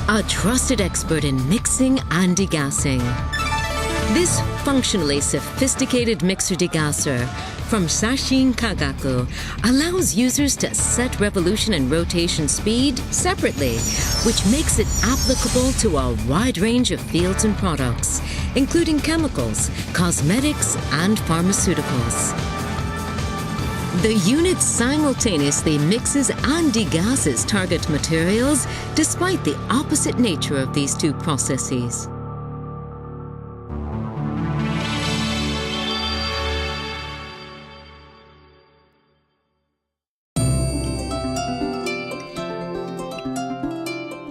a trusted expert in mixing and degassing. This functionally sophisticated mixer degasser from Sashin Kagaku allows users to set revolution and rotation speed separately, which makes it applicable to a wide range of fields and products, including chemicals, cosmetics, and pharmaceuticals. The unit simultaneously mixes and degasses target materials despite the opposite nature of these two processes.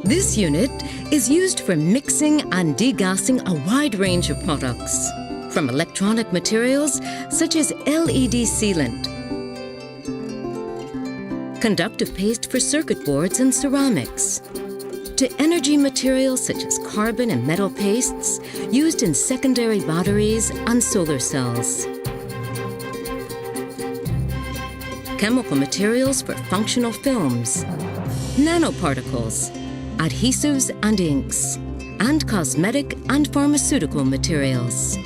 This unit is used for mixing and degassing a wide range of products, from electronic materials such as LED sealant, conductive paste for circuit boards and ceramics, to energy materials such as carbon and metal pastes used in secondary batteries and solar cells, chemical materials for functional films, nanoparticles, adhesives and inks, and cosmetic and pharmaceutical materials.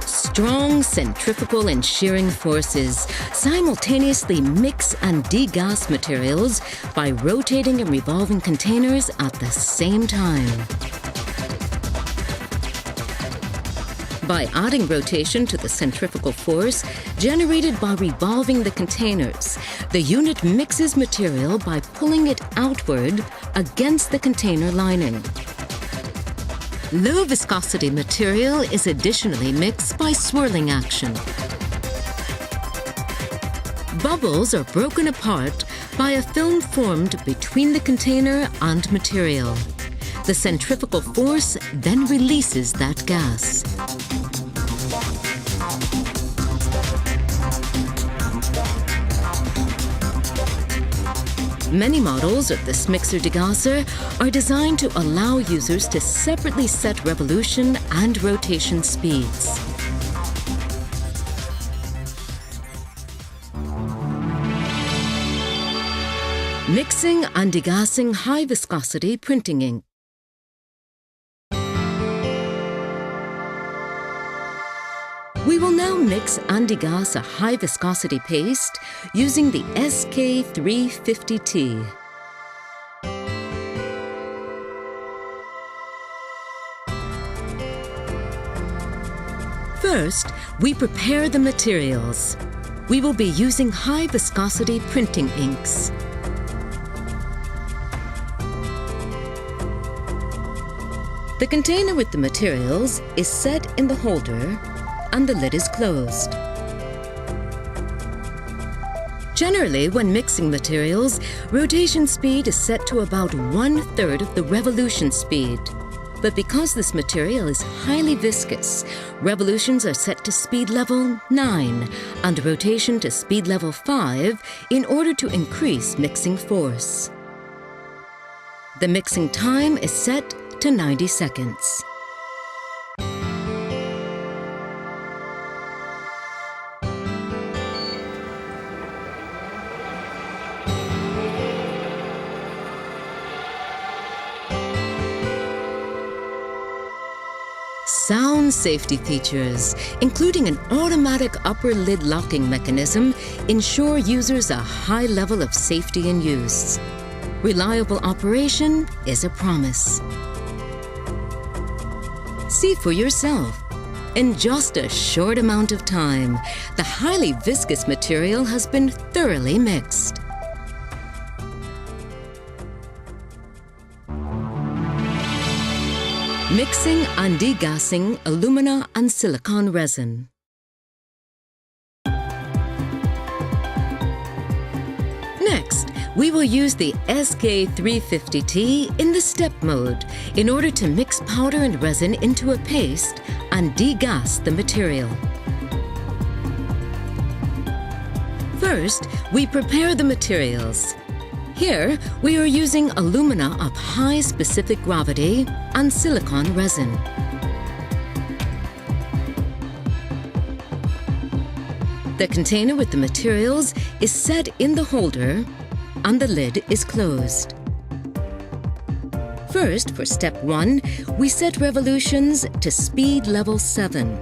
Strong centrifugal and shearing forces simultaneously mix and degas materials by rotating and revolving containers at the same time. By adding rotation to the centrifugal force generated by revolving the containers, the unit mixes material by pulling it outward against the container lining. Low viscosity material is additionally mixed by swirling action. Bubbles are broken apart by a film formed between the container and material. The centrifugal force then releases that gas. Many models of this mixer degasser are designed to allow users to separately set revolution and rotation speeds. Mixing and degassing high viscosity printing ink. We will now mix and degass a high viscosity paste using the SK350T. First, we prepare the materials. We will be using high viscosity printing inks. The container with the materials is set in the holder and the lid is closed. Generally, when mixing materials, rotation speed is set to about 1/3 of the revolution speed. But because this material is highly viscous, revolutions are set to speed level 9 and rotation to speed level 5 in order to increase mixing force. The mixing time is set to 90 seconds. Sound safety features, including an automatic upper lid locking mechanism, ensure users a high level of safety in use. Reliable operation is a promise. See for yourself. In just a short amount of time, the highly viscous material has been thoroughly mixed. Mixing and degassing alumina and silicon resin. Next, we will use the SK350T in the step mode in order to mix powder and resin into a paste and degas the material. First, we prepare the materials. Here, we are using alumina of high specific gravity and silicon resin. The container with the materials is set in the holder and the lid is closed. First, for step 1, we set revolutions to speed level 7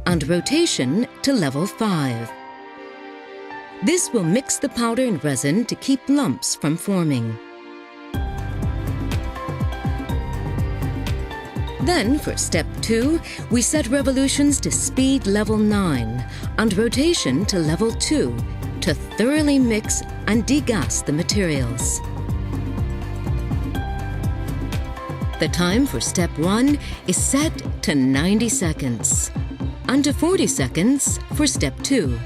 and rotation to level 5. This will mix the powder and resin to keep lumps from forming. Then, for step 2, we set revolutions to speed level 9 and rotation to level 2 to thoroughly mix and degas the materials. The time for step 1 is set to 90 seconds and to 40 seconds for step 2.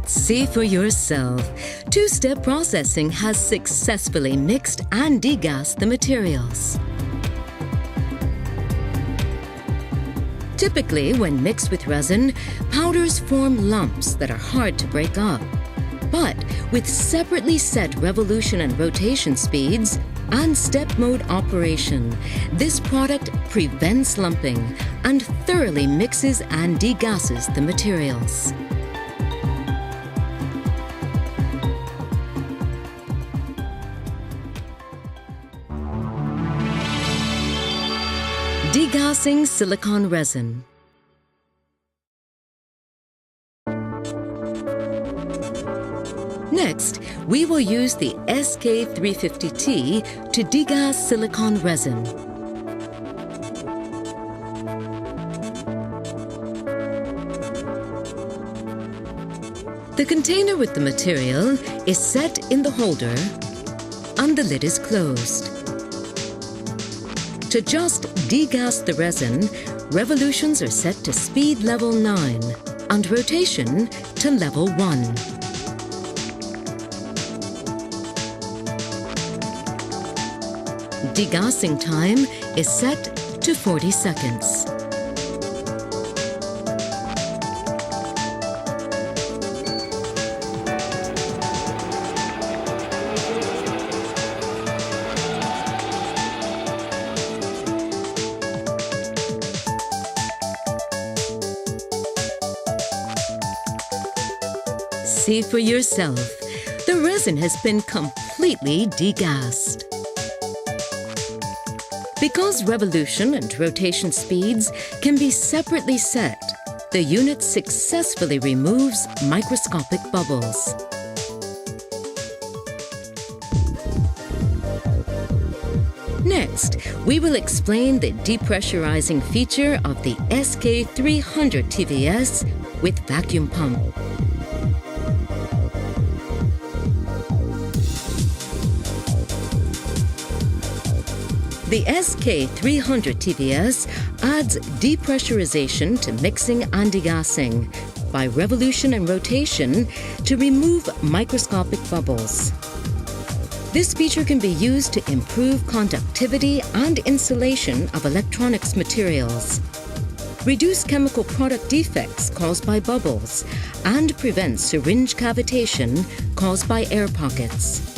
See for yourself. Two-step processing has successfully mixed and degassed the materials. Typically, when mixed with resin, powders form lumps that are hard to break up. But with separately set revolution and rotation speeds and step mode operation, this product prevents lumping and thoroughly mixes and degasses the materials. Degassing silicon resin. Next, we will use the SK350T to degas silicon resin. The container with the material is set in the holder and the lid is closed. To just degas the resin, revolutions are set to speed level 9 and rotation to level 1. Degassing time is set to 40 seconds. See for yourself. The resin has been completely degassed. Because revolution and rotation speeds can be separately set, the unit successfully removes microscopic bubbles. Next, we will explain the depressurizing feature of the SK300 TVS with vacuum pump. The SK300 TVS adds depressurization to mixing and degassing by revolution and rotation to remove microscopic bubbles. This feature can be used to improve conductivity and insulation of electronics materials, reduce chemical product defects caused by bubbles, and prevent syringe cavitation caused by air pockets.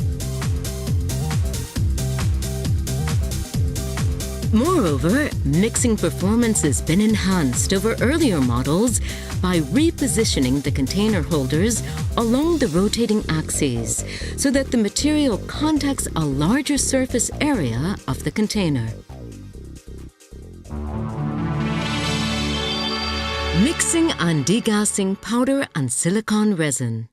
Moreover, mixing performance has been enhanced over earlier models by repositioning the container holders along the rotating axes so that the material contacts a larger surface area of the container. Mixing and degassing powder and silicon resin.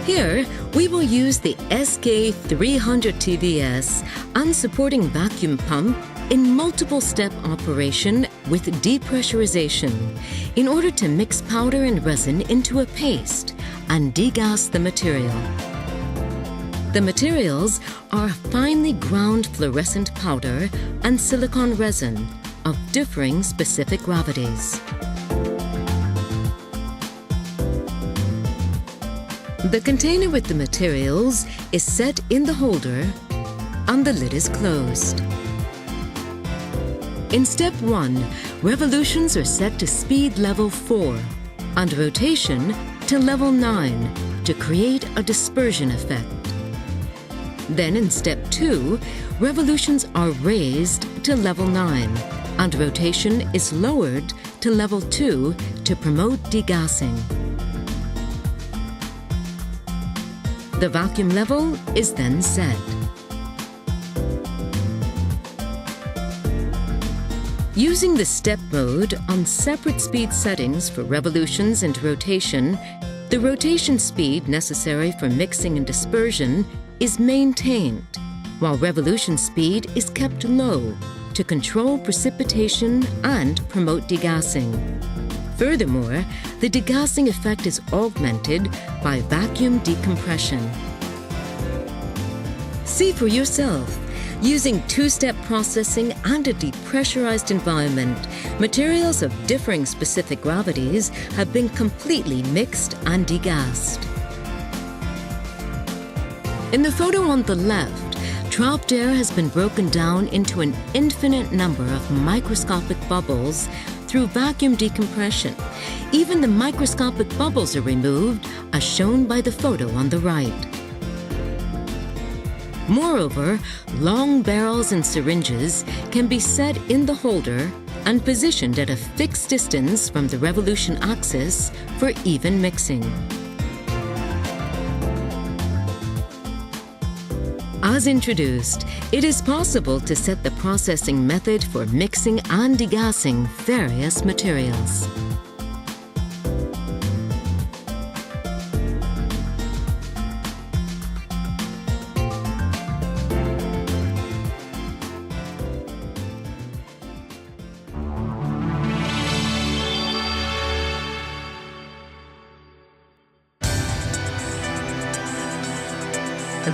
Here, we will use the SK300 TVS and supporting vacuum pump in multiple-step operation with depressurization in order to mix powder and resin into a paste and degas the material. The materials are finely ground fluorescent powder and silicon resin of differing specific gravities. The container with the materials is set in the holder and the lid is closed. In step 1, revolutions are set to speed level 4 and rotation to level 9 to create a dispersion effect. Then in step 2, revolutions are raised to level 9 and rotation is lowered to level 2 to promote degassing. The vacuum level is then set. Using the step mode on separate speed settings for revolutions and rotation, the rotation speed necessary for mixing and dispersion is maintained, while revolution speed is kept low to control precipitation and promote degassing. Furthermore, the degassing effect is augmented by vacuum decompression. See for yourself. Using two-step processing and a depressurized environment, materials of differing specific gravities have been completely mixed and degassed. In the photo on the left, trapped air has been broken down into an infinite number of microscopic bubbles through vacuum decompression. Even the microscopic bubbles are removed, as shown by the photo on the right. Moreover, long barrels and syringes can be set in the holder and positioned at a fixed distance from the revolution axis for even mixing. As introduced, it is possible to set the processing method for mixing and degassing various materials.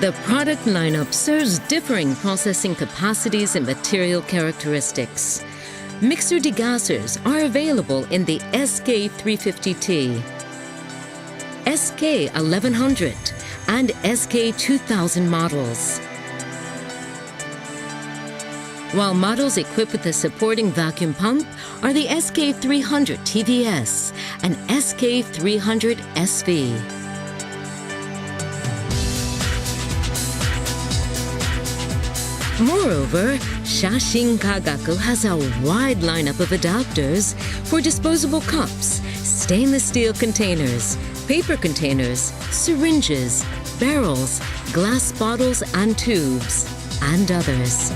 The product lineup serves differing processing capacities and material characteristics. Mixer degassers are available in the SK350T, SK1100, and SK2000 models. While models equipped with a supporting vacuum pump are the SK300 TVS and SK300 SV. Moreover, Shashin Kagaku has a wide lineup of adapters for disposable cups, stainless steel containers, paper containers, syringes, barrels, glass bottles and tubes, and others.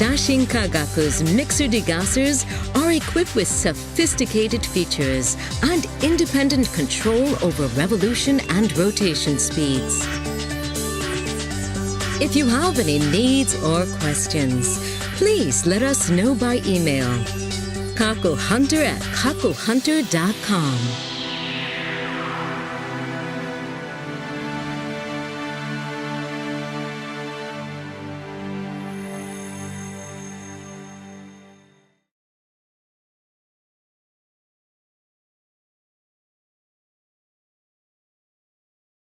Shashin Kagaku's mixer degassers are equipped with sophisticated features and independent control over revolution and rotation speeds. If you have any needs or questions, please let us know by email. Kakuhunter@kakuhunter.com.